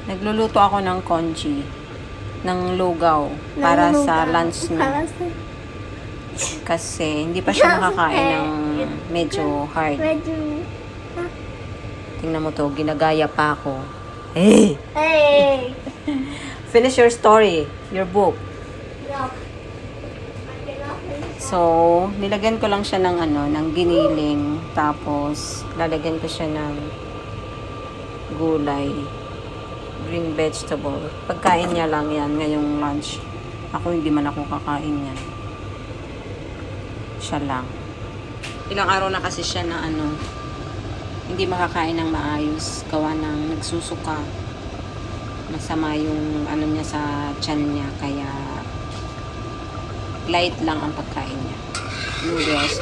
Nagluluto ako ng congee, ng lugaw, para sa lunch niya. Kasi hindi pa siya makakain ng medyo hard. Tingnan mo to, ginagaya pa ako. Hey! Hey! Finish your story, your book. So, nilagyan ko lang siya ng ng giniling. Tapos, lalagyan ko siya ng gulay. Green vegetable. Pagkain niya lang yan ngayong lunch. Ako hindi man ako kakain yan. Siya lang. Ilang araw na kasi siya na hindi makakain ng maayos. Gawa ng nagsusuka. Masama yung niya sa tiyan niya. Kaya light lang ang pagkain niya. Noodles.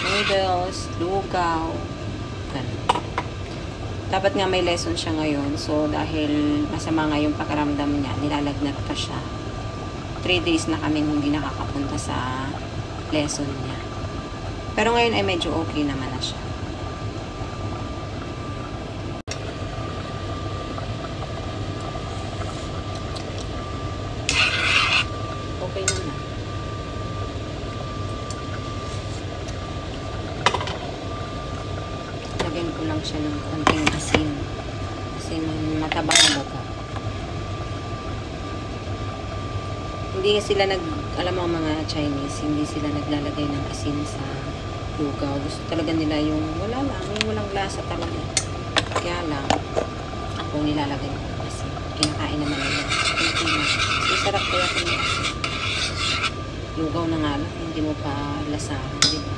Noodles, lugaw. Ganun. Dapat nga may lesson siya ngayon. So, dahil masama nga yung pakiramdam niya, nilalagnat pa siya. 3 days na kami hindi nakakapunta sa lesson niya. Pero ngayon ay medyo okay naman na siya. Okay naman. Lagyan ko lang siya ng konting asin. Kasi matabang na ba? Hindi sila alam mo mga Chinese, hindi sila naglalagay ng asin sa lugaw. Gusto talaga nila yung wala lang, yung walang lasa talaga. Kaya lang, ako nilalagay ng asin. Kinakain naman nila. So, sarap kaya kung may asin. Lugaw na nga lang, hindi mo pa lasahan, di ba?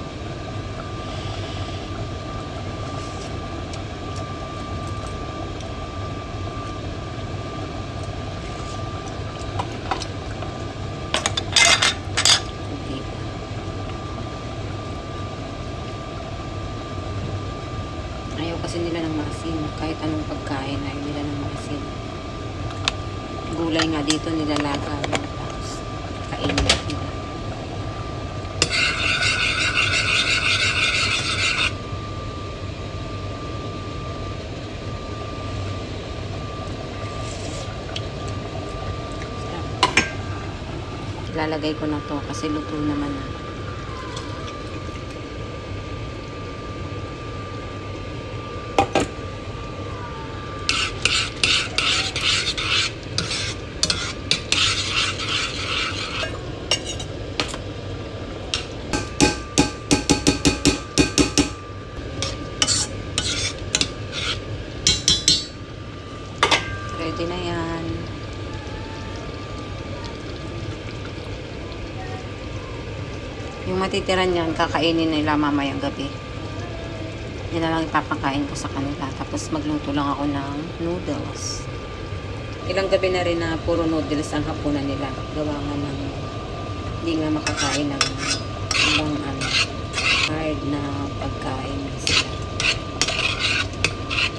Ayaw kasi nila ng maasin. Kahit anong pagkain, ayaw nila ng maasin. Gulay nga dito nilalaga. Tapos, kainin nila. Lalagay ko na to kasi luto naman na. Ready na yan. Yung matitira niyan, kakainin nila mamayang gabi. Yan na lang ipapakain ko sa kanila. Tapos magluto lang ako ng noodles. Ilang gabi na rin na puro noodles ang hapunan nila. Gawa nga ng hindi nga makakain ng ibang hard na pagkain sila.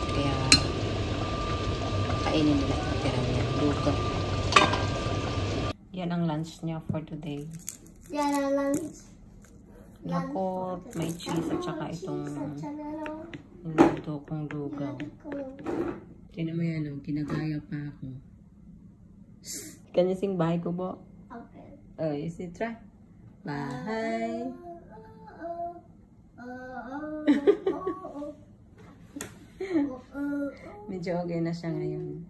Kaya kainin nila itira niya. Lugaw. Yan ang lunch niya for today. Yan ang lunch. Lakot, may cheese at saka itong niluto kong lugaw. Tinan mo yan, ginagaya pa ako. Can you sing bahay ko po? Okay. Oh, you see, try. Bahay. Medyo okay na siya ngayon.